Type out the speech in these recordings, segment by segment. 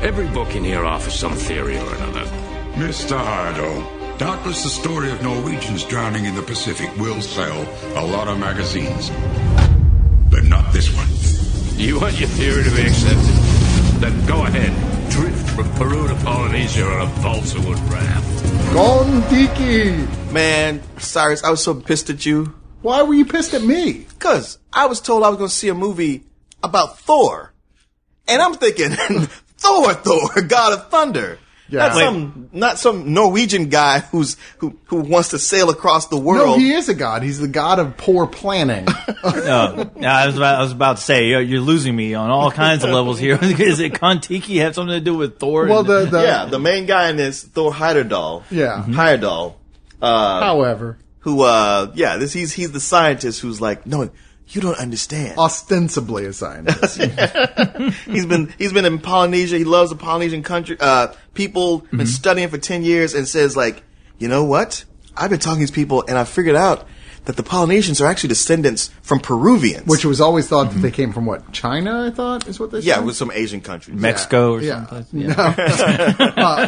Every book in here offers some theory or another. Mr. Hardo, doubtless the story of Norwegians drowning in the Pacific will sell a lot of magazines. But not this one. You want your theory to be accepted? Then go ahead. Drift from Peru to Polynesia on a balsa wood raft. Kon-Tiki! Man, Cyrus, I was so pissed at you. Why were you pissed at me? Because I was told I was going to see a movie about Thor. And I'm thinking, Thor, God of Thunder. Yeah. Not some Norwegian guy who wants to sail across the world. No, he is a god. He's the god of poor planning. I was about to say you're losing me on all kinds of levels here. Is it Kon-Tiki have something to do with Thor? Well, the main guy in this Thor Heyerdahl. Yeah. Heyerdahl. However, he's the scientist who's like, no, you don't understand. Ostensibly a scientist. He's been in Polynesia. He loves the Polynesian country, people, been studying for 10 years and says like, you know what? I've been talking to these people and I figured out that the Polynesians are actually descendants from Peruvians. Which was always thought that they came from what? China, I thought, is what they said? Yeah, with some Asian countries. Mexico or something. Yeah.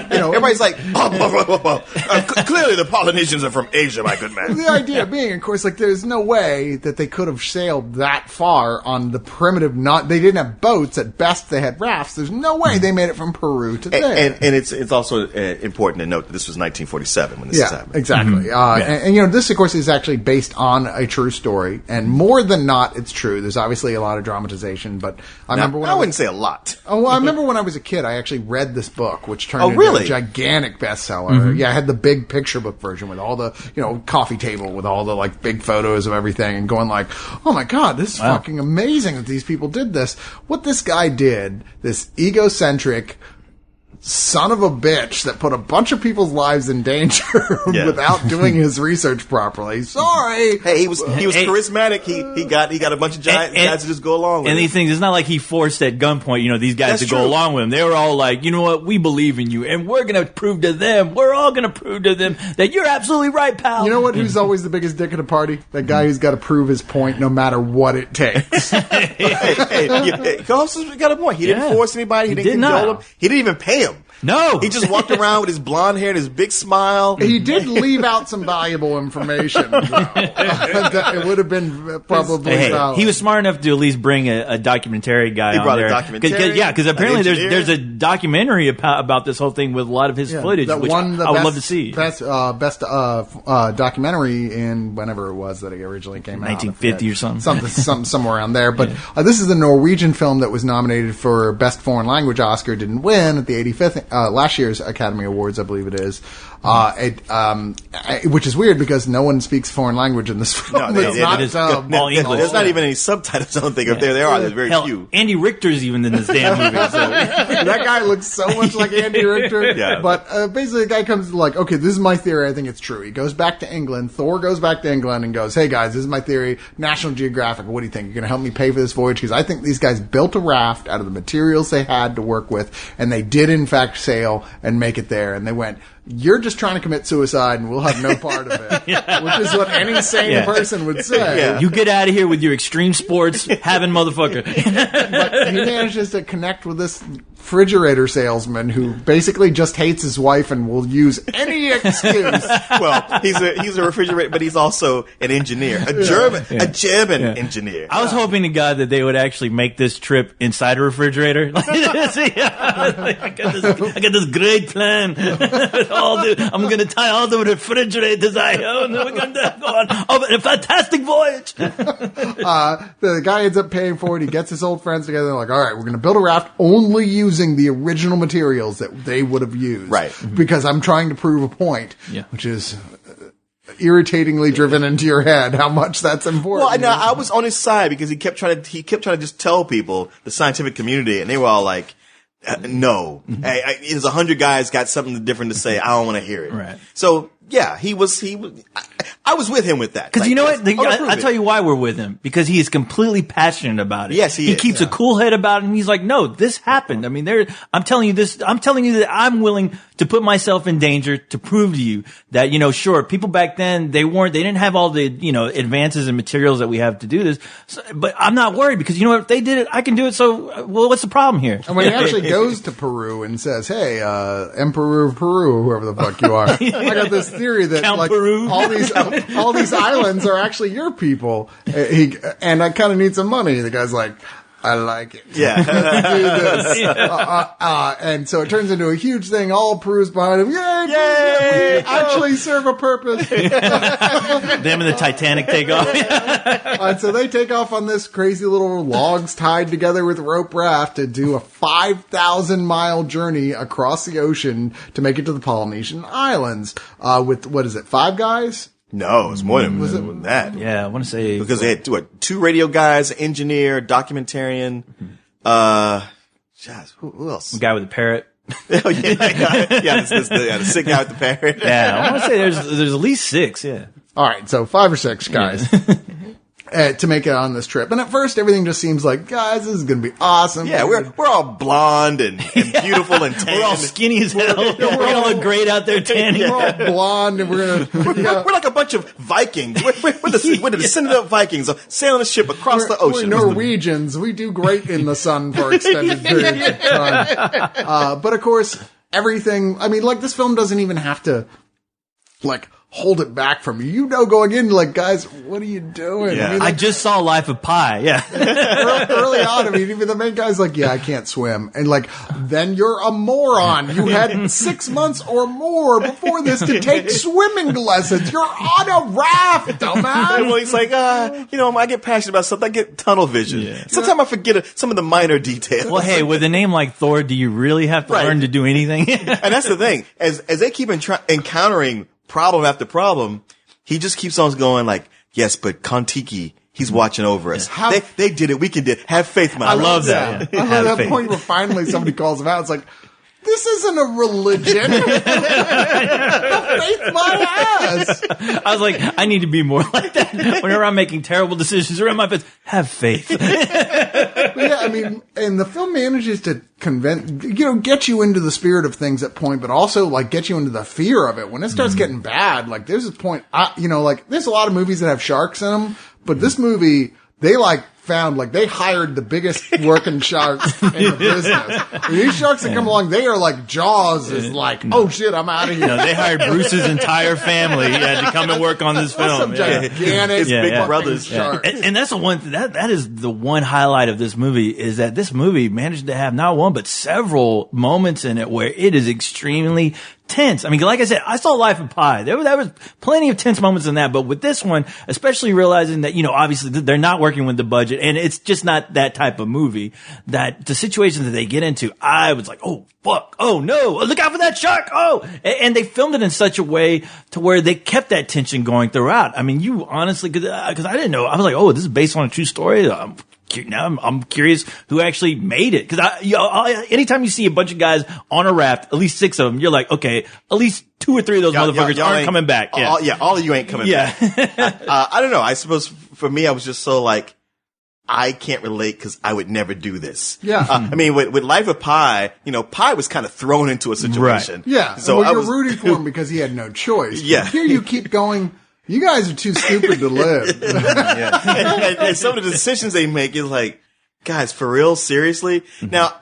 Everybody's like, clearly the Polynesians are from Asia, my good man. The idea being, of course, like there's no way that they could have sailed that far on the primitive, they didn't have boats. At best, they had rafts. There's no way they made it from Peru to there. And it's also important to note that this was 1947 when this is happening. Exactly. And this, of course, is actually based on a true story, and more than not, it's true. There's obviously a lot of dramatization, but I wouldn't say a lot. Oh, well, I remember when I was a kid, I actually read this book, which turned into a gigantic bestseller. Yeah, I had the big picture book version with all the, coffee table with all the like big photos of everything, and going like, oh my god, this is fucking amazing that these people did this. What this guy did, this egocentric son of a bitch that put a bunch of people's lives in danger without doing his research properly. Sorry. Hey, he was charismatic. He got a bunch of guys to just go along with it. And these things, it's not like he forced at gunpoint, these guys to go along with him. They were all like, you know what, we believe in you, and we're going to prove to them, we're all going to prove to them that you're absolutely right, pal. You know what, who's always the biggest dick at a party? That guy who's got to prove his point no matter what it takes. He also got a point. He didn't force anybody. He didn't condole him. He didn't even pay him. No. He just walked around with his blonde hair and his big smile. He did leave out some valuable information. It would have been probably valid. He was smart enough to at least bring a documentary guy on there. He brought a documentarian. Because apparently there's a documentary about this whole thing with a lot of his footage, which I would love to see. Best documentary in whenever it was that it originally came out. 1950 or something. Something somewhere around there. But this is the Norwegian film that was nominated for Best Foreign Language Oscar. Didn't win at the 85th last year's Academy Awards, I believe it is. Which is weird because no one speaks foreign language in this film. There's not even any subtitles, I don't think. If there are, there's very few. Andy Richter's even in this damn movie. So. That guy looks so much like Andy Richter. Yeah. But basically the guy comes like, okay, this is my theory. I think it's true. He goes back to England. Thor goes back to England and goes, hey guys, this is my theory. National Geographic, what do you think? You're going to help me pay for this voyage? Because I think these guys built a raft out of the materials they had to work with, and they did in fact sail and make it there. And they went, you're just trying to commit suicide and we'll have no part of it. Which is what any sane person would say. Yeah. You get out of here with your extreme sports having motherfucker. But he manages to connect with this refrigerator salesman who basically just hates his wife and will use any excuse. Well, he's a refrigerator, but he's also an engineer, a German engineer. I was hoping to God that they would actually make this trip inside a refrigerator. I got this great plan. I'm going to tie all the refrigerators I own, and we're going to go on a fantastic voyage. The guy ends up paying for it. He gets his old friends together. They're like, all right, we're going to build a raft only using the original materials that they would have used. Right. Because I'm trying to prove a point, which is irritatingly driven into your head how much that's important. Well, I was on his side because he kept trying to just tell people, the scientific community, and they were all like, no. There's 100 guys got something different to say. I don't want to hear it. Right. So yeah, he was. I was with him with that. Because you know what? I tell you why we're with him. Because he is completely passionate about it. Yes, he is. He keeps a cool head about it, and he's like, no, this happened. I mean, I'm telling you this. I'm telling you that I'm willing to put myself in danger to prove to you that, sure, people back then, they didn't have all the, advances and materials that we have to do this. So, but I'm not worried because, if they did it, I can do it. So, well, what's the problem here? And when he actually goes to Peru and says, hey, Emperor of Peru, whoever the fuck you are, I got this theory that Count like Peru. all these islands are actually your people. And I kind of need some money. The guy's like, I like it. Yeah. Do this. And so it turns into a huge thing. All Peru's behind him. Yay! We actually serve a purpose. Them and the Titanic take off. And so they take off on this crazy little logs tied together with rope raft to do a 5,000-mile journey across the ocean to make it to the Polynesian Islands. With, what is it, 5 guys? No, it was more than that. Yeah, I want to say because they had 2 radio guys, an engineer, documentarian. Who else? The guy with the parrot. Oh yeah, the sick guy with the parrot. Yeah, I want to say there's at least 6. Yeah. All right, so 5 or 6 guys. To make it on this trip. And at first, everything just seems like, guys, this is going to be awesome. Yeah, we're all blonde and beautiful and tan. We're all skinny as hell. We're going to look great out there tanning. We're all blonde and we're like a bunch of Vikings. We're the descendant of Vikings sailing a ship across the ocean. We're Norwegians. We do great in the sun for extended periods of time. But of course, everything, I mean, like this film doesn't even have to, like, hold it back from you. Going in, like, guys, what are you doing? Yeah. I mean, like, I just saw Life of Pi. Yeah. early on, I mean, even the main guy's like, yeah, I can't swim. And like, then you're a moron. You had 6 months or more before this to take swimming lessons. You're on a raft, dumbass. Well, he's like, I get passionate about something. I get tunnel vision. Yeah. Sometimes I forget some of the minor details. Well, hey, with a name like Thor, do you really have to learn to do anything? And that's the thing. As they keep encountering problem after problem, he just keeps on going like, yes, but Kon-Tiki, he's watching over us. They did it. We can do it. Have faith, man. I love that. I love that point where finally somebody calls him out. It's like, this isn't a religion. Have faith my ass. I was like, I need to be more like that. Whenever I'm making terrible decisions around my face, have faith. Yeah, I mean, and the film manages to get you into the spirit of things at point, but also like get you into the fear of it. When it starts getting bad, like there's this point, there's a lot of movies that have sharks in them, but this movie, they they hired the biggest working sharks in the business. These sharks that come along, they are like Jaws is like, oh shit, I'm out of here. They hired Bruce's entire family to come and work on this film. Some gigantic big brothers. Sharks. And that's the one, that is the one highlight of this movie is that this movie managed to have not one, but several moments in it where it is extremely tense. I mean, like I said, I saw Life of Pi. There was plenty of tense moments in that, but with this one, especially realizing that, obviously they're not working with the budget and it's just not that type of movie, that the situations that they get into, I was like, oh, fuck. Oh, no. Look out for that shark. Oh, and they filmed it in such a way to where they kept that tension going throughout. I mean, you honestly, cause I didn't know. I was like, oh, this is based on a true story. Now I'm curious who actually made it. Cause anytime you see a bunch of guys on a raft, at least 6 of them, you're like, okay, at least 2 or 3 of those motherfuckers aren't coming back. Yeah. All of you ain't coming back. I don't know. I suppose for me, I was just so like, I can't relate because I would never do this. Yeah. I mean, with Life of Pi, Pi was kind of thrown into a situation. Right. Yeah. So you're rooting for him because he had no choice. Yeah. But here you keep going, you guys are too stupid to live. and some of the decisions they make is like, guys, for real? Seriously? Mm-hmm. Now,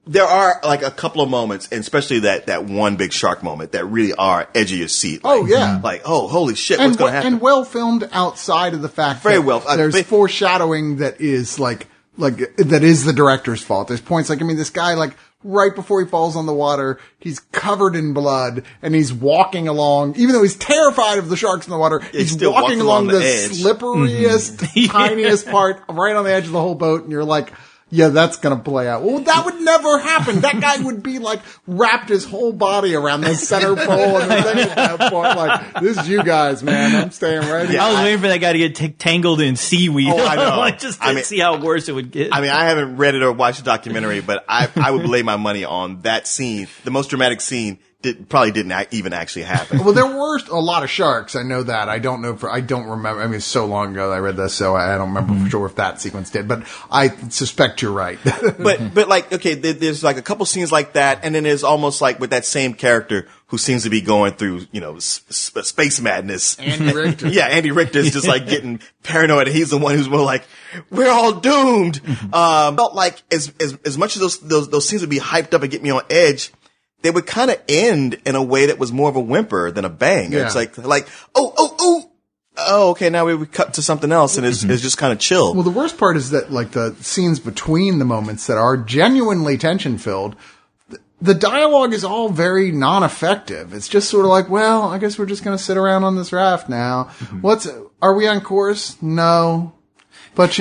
there are like a couple of moments, and especially that one big shark moment that really are edge of your seat. Like, oh, yeah. Like, oh, holy shit, what's going to happen? And well filmed outside of the fact that there's foreshadowing that is like that is the director's fault. There's points like, I mean, this guy, like, right before he falls on the water, he's covered in blood and he's walking along, even though he's terrified of the sharks in the water, he's walking along the slipperiest, tiniest part right on the edge of the whole boat. And you're like, yeah, that's going to play out. Well, that would never happen. That guy would be like wrapped his whole body around the center pole and the thing at that point. Like, this is you guys, man. I'm staying right here. I was waiting for that guy to get tangled in seaweed. Oh, I know. Like, just to see how worse it would get. I mean, I haven't read it or watched the documentary, but I would lay my money on that scene. The most dramatic scene probably didn't even actually happen. Well, there were a lot of sharks. I know that. I don't remember. I mean, it's so long ago that I read this, so I don't remember for sure if that sequence did. But I suspect you're right. but like, okay, there's like a couple scenes like that, and then there's almost like with that same character who seems to be going through, space madness. Andy Richter. Yeah, Andy Richter is just like getting paranoid. He's the one who's more like, we're all doomed. Felt like as much as those scenes would be hyped up and get me on edge, they would kind of end in a way that was more of a whimper than a bang. Yeah. It's like, oh, okay, now we cut to something else, and it's just kind of chill. Well, the worst part is that, like, the scenes between the moments that are genuinely tension-filled, the dialogue is all very non-effective. It's just sort of like, well, I guess we're just going to sit around on this raft now. Are we on course? No. But,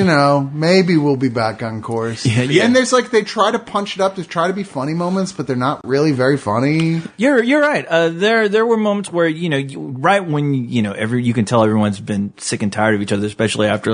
maybe we'll be back on course. Yeah. And there's like, they try to punch it up to try to be funny moments, but they're not really very funny. You're right. There were moments where, right when, you can tell everyone's been sick and tired of each other, especially after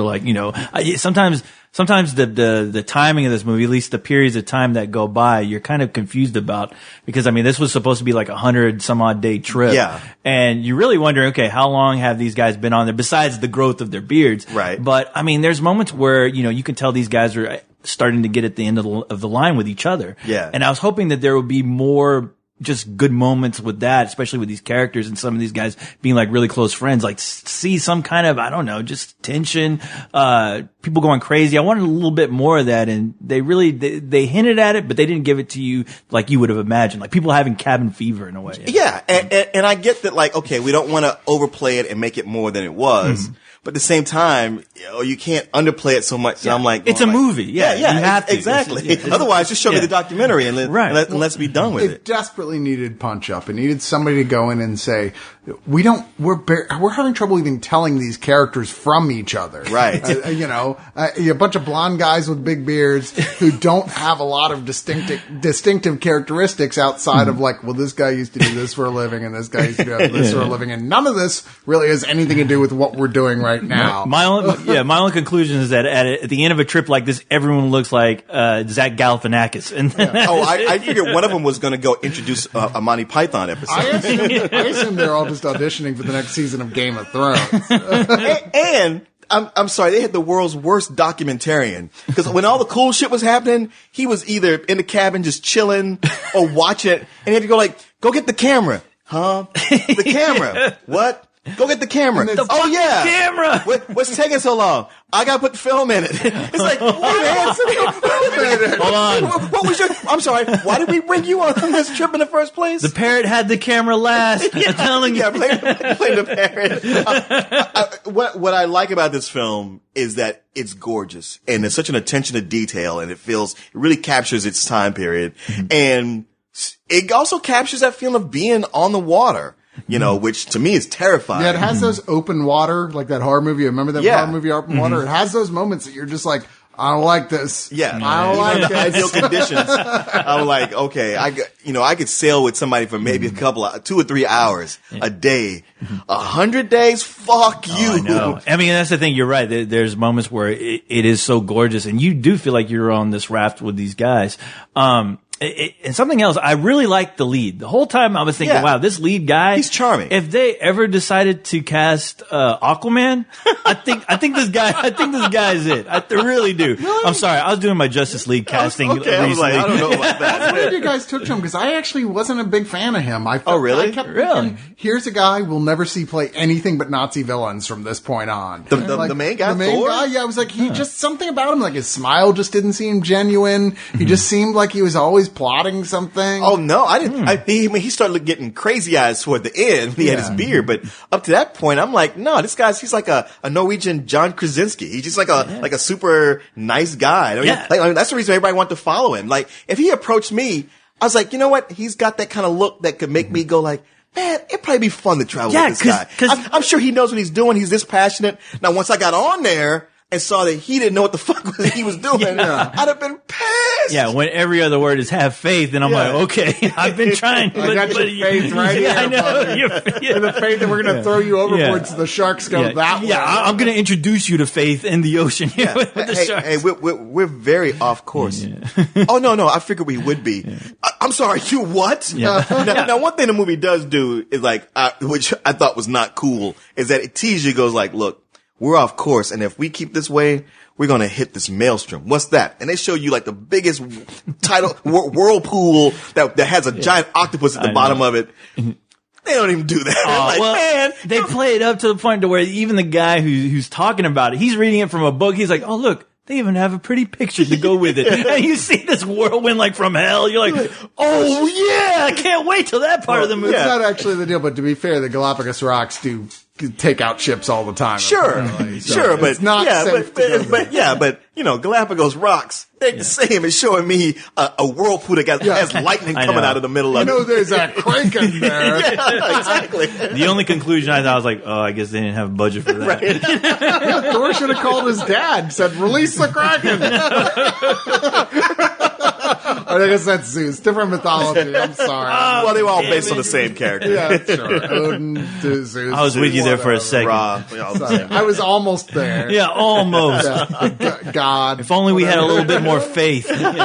sometimes the timing of this movie, at least the periods of time that go by, you're kind of confused about, because this was supposed to be like 100 some odd day trip. Yeah. And you really wonder, okay, how long have these guys been on there besides the growth of their beards? Right. But there's moments where, you can tell these guys are starting to get at the end of the line with each other. Yeah. And I was hoping that there would be more just good moments with that, especially with these characters and some of these guys being like really close friends, like see some kind of, I don't know, just tension, people going crazy. I wanted a little bit more of that, and they really, they hinted at it, but they didn't give it to you like you would have imagined, like people having cabin fever in a way. Yeah. And I get that, like, okay, we don't want to overplay it and make it more than it was. Mm-hmm. But at the same time, you can't underplay it so much. Yeah. And I'm like, it's a movie. Yeah. You have to. Exactly. Otherwise, just show me the documentary and let's be done with it. It desperately needed punch up. It needed somebody to go in and say, we're having trouble even telling these characters from each other. Right. A bunch of blonde guys with big beards who don't have a lot of distinctive characteristics outside of like, well, this guy used to do this for a living and this guy used to do this for a living. And none of this really has anything to do with what we're doing right now. My only conclusion is that at the end of a trip like this, everyone looks like Zach Galifianakis. And I figured one of them was going to go introduce a Monty Python episode. I assume they're all just auditioning for the next season of Game of Thrones. and I'm sorry, they had the world's worst documentarian, because when all the cool shit was happening, he was either in the cabin just chilling or watching it, and he had to go like, go get the camera. Huh? The camera. What? Go get the camera. Camera. What's taking so long? I gotta put film in it. It's like, wait a minute. Hold on. What was I'm sorry. Why did we bring you on this trip in the first place? The parrot had the camera last. I'm telling you. Yeah, play the parrot. What I like about this film is that it's gorgeous, and there's such an attention to detail, and it really captures its time period. Mm-hmm. And it also captures that feeling of being on the water. Which to me is terrifying. Yeah, it has those open water, like that horror movie. Remember that horror movie, Open Water? It has those moments that you're just like, I don't like this. Yeah. I don't like the ideal conditions. I'm like, okay, I could sail with somebody for maybe 2 or 3 hours a day. 100 days? Fuck you. I know. That's the thing. You're right. There's moments where it is so gorgeous, and you do feel like you're on this raft with these guys. And something else, I really liked the lead. The whole time I was thinking, wow, this lead guy, he's charming. If they ever decided to cast Aquaman, I think this guy is it. I really do. Really? I'm sorry, I was doing my Justice League casting recently. I was like, I don't know about that. That's weird you guys took to him, because I actually wasn't a big fan of him. Really? I kept thinking, here's a guy we'll never see play anything but Nazi villains from this point on. The main guy? The main guy? Yeah, I was like, he just, something about him, like his smile just didn't seem genuine. He just seemed like he was always plotting something. Oh no, I didn't. He started getting crazy eyes toward the end. He had his beard, but up to that point, I'm like, no, he's like a Norwegian John Krasinski. He's just like a super nice guy. That's the reason everybody wanted to follow him. Like, if he approached me, I was like, you know what? He's got that kind of look that could make me go like, man, it'd probably be fun to travel with this guy. I'm sure he knows what he's doing. He's this passionate. Now, once I got on there and saw that he didn't know what the fuck he was doing, I'd have been pissed. Yeah, when every other word is have faith, and I'm like, okay, I've been trying. I got your faith right here. I know. And the faith that we're going to throw you overboard so the sharks go that way. Yeah, I'm going to introduce you to faith in the ocean here with the sharks. Hey, we're very off course. Yeah. Oh, no, I figured we would be. I'm sorry, you what? Yeah. Now, one thing the movie does do is like, which I thought was not cool, is that it teases you, goes like, look, we're off course, and if we keep this way, we're gonna hit this maelstrom. What's that? And they show you like the biggest whirlpool that has a giant octopus at the bottom of it. They don't even do that. Man, they play it up to the point to where even the guy who's talking about it, he's reading it from a book. He's like, oh, look, they even have a pretty picture to go with it. And you see this whirlwind like from hell. You're like, oh yeah, I can't wait till that part of the movie. It's not actually the deal, but to be fair, the Galapagos rocks do take out ships all the time. Sure, so but it's not safe but you know, Galapagos rocks, they're the same as showing me a whirlpool that has lightning coming out of the middle of it. You know, there's that kraken there. Yeah, exactly. The only conclusion I thought was like, oh, I guess they didn't have a budget for that. Right. Thor should have called his dad, said, release the kraken. I guess that's Zeus. Different mythology. I'm sorry. Well, they were all based on the same character. Yeah, sure. Odin, Zeus. I was with you there for a second. I was almost there. Yeah, almost. Yeah. God. If only we had a little bit more faith. And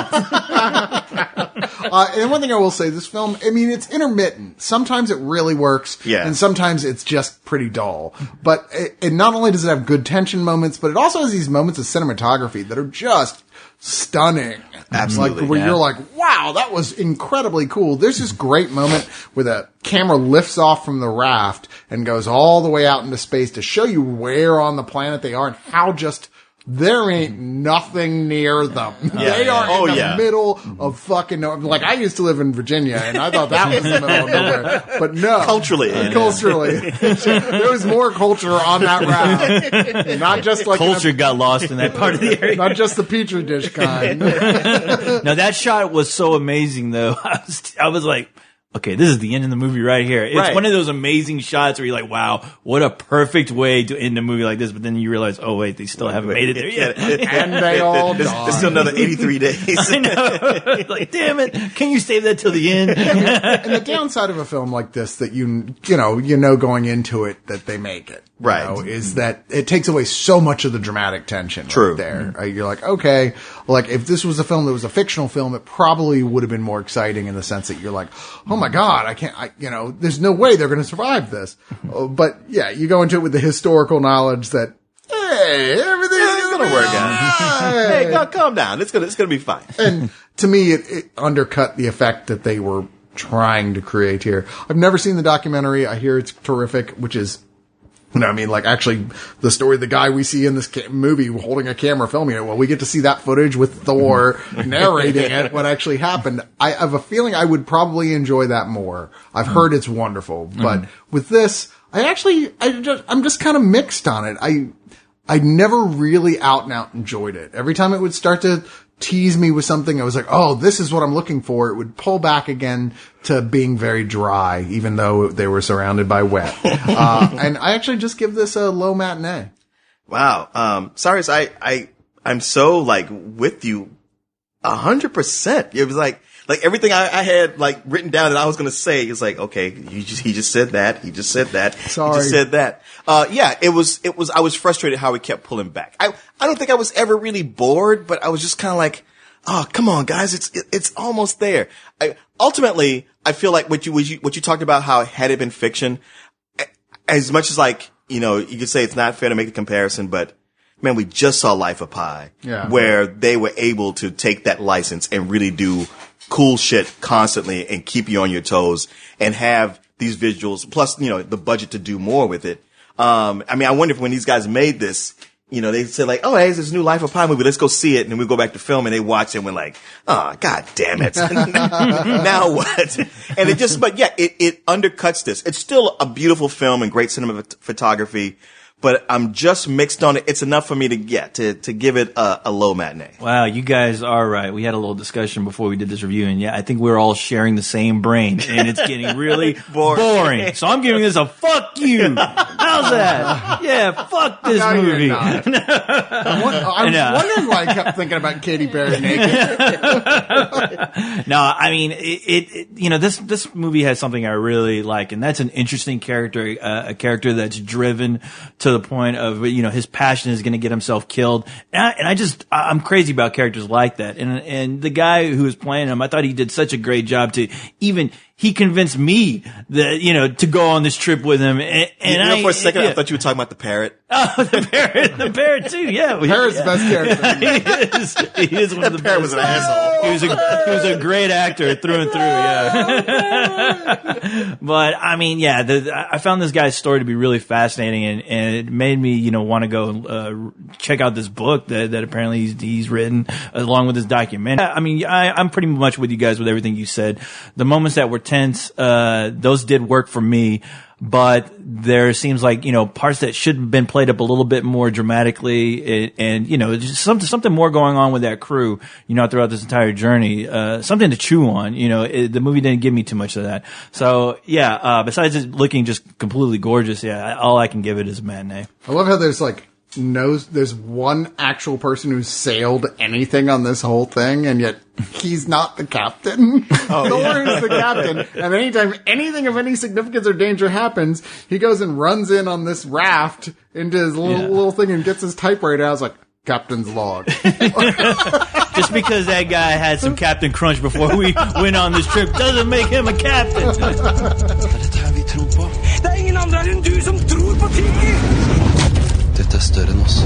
one thing I will say, this film, I mean, it's intermittent. Sometimes it really works. Yeah. And sometimes it's just pretty dull. But it not only does it have good tension moments, but it also has these moments of cinematography that are just stunning. Absolutely. Like, where you're like, wow, that was incredibly cool. There's this great moment where the camera lifts off from the raft and goes all the way out into space to show you where on the planet they are and how just there ain't nothing near them. They are in the middle of fucking nowhere. Like, I used to live in Virginia, and I thought that was the middle of nowhere. But no. Culturally. There was more culture on that raft. Not just like... Culture got lost in that part of the area. Not just the Petri dish kind. Now, that shot was so amazing, though. I was like... Okay, this is the end of the movie right here. It's one of those amazing shots where you're like, wow, what a perfect way to end a movie like this. But then you realize, oh, wait, they still haven't made it there yet. And they all died. There's still another 83 days. I know. Like, damn it. Can you save that till the end? And the downside of a film like this that you know going into it that they make it. Right. Is that it takes away so much of the dramatic tension. True. Right there. You're like, okay, like if this was a film that was a fictional film, it probably would have been more exciting in the sense that you're like, oh my God, there's no way they're going to survive this. But yeah, you go into it with the historical knowledge that, hey, everything's going to work out. Hey, calm down. It's going to be fine. And to me, it undercut the effect that they were trying to create here. I've never seen the documentary. I hear it's terrific, which is, actually the story of the guy we see in this movie holding a camera filming it. Well, we get to see that footage with Thor narrating it, what actually happened. I have a feeling I would probably enjoy that more. I've heard it's wonderful, but with this, I'm just kind of mixed on it. I never really out and out enjoyed it. Every time it would start to tease me with something, I was like, oh, this is what I'm looking for. It would pull back again to being very dry, even though they were surrounded by wet. And I actually just give this a low matinee. Wow. Cyrus, I'm so with you 100%. It was like everything I had written down that I was going to say is like, okay, he just said that. He just said that. Sorry. He just said that. It was, I was frustrated how he kept pulling back. I don't think I was ever really bored, but I was just kind of like, oh, come on, guys. It's almost there. Ultimately, I feel like what you talked about, how had it been fiction, as much as you could say it's not fair to make the comparison, but man, we just saw Life of Pi, where they were able to take that license and really do cool shit constantly and keep you on your toes and have these visuals, plus, the budget to do more with it. I wonder if when these guys made this, they said oh, hey, there's this new Life of Pi movie. Let's go see it. And then we go back to film and they watch it and we're like, oh, God damn it. Now what? And it undercuts this. It's still a beautiful film and great cinematography, but I'm just mixed on it. It's enough for me to give it a low matinee. Wow, you guys are right. We had a little discussion before we did this review, and I think we're all sharing the same brain, and it's getting really boring. So I'm giving this a fuck you. How's that? Yeah, fuck this movie. I'm wondering why I kept thinking about Katy Perry naked. No, I mean, this movie has something I really like, and that's an interesting character, a character that's driven to to the point of, his passion is going to get himself killed. I'm crazy about characters like that. And the guy who was playing him, I thought he did such a great job he convinced me that, to go on this trip with him. And for a second, I thought you were talking about the parrot. Oh, the parrot too, yeah. The parrot's the best character. He is one of the parrot was an asshole. He was a great actor through and through, yeah. But, I found this guy's story to be really fascinating, and it made me, want to go check out this book that apparently he's written along with his documentary. I'm pretty much with you guys with everything you said. The moments that were tense, those did work for me. But there seems like, parts that should have been played up a little bit more dramatically and just something more going on with that crew, throughout this entire journey. Something to chew on, the movie didn't give me too much of that. So, besides it looking just completely gorgeous, all I can give it is a matinee. I love how there's there's one actual person who sailed anything on this whole thing, and yet he's not the captain. Thor is the captain, and anytime anything of any significance or danger happens, he goes and runs in on this raft into his little thing and gets his typewriter out. I was like, Captain's log. Just because that guy had some Captain Crunch before we went on this trip doesn't make him a captain. Dette er større enn oss.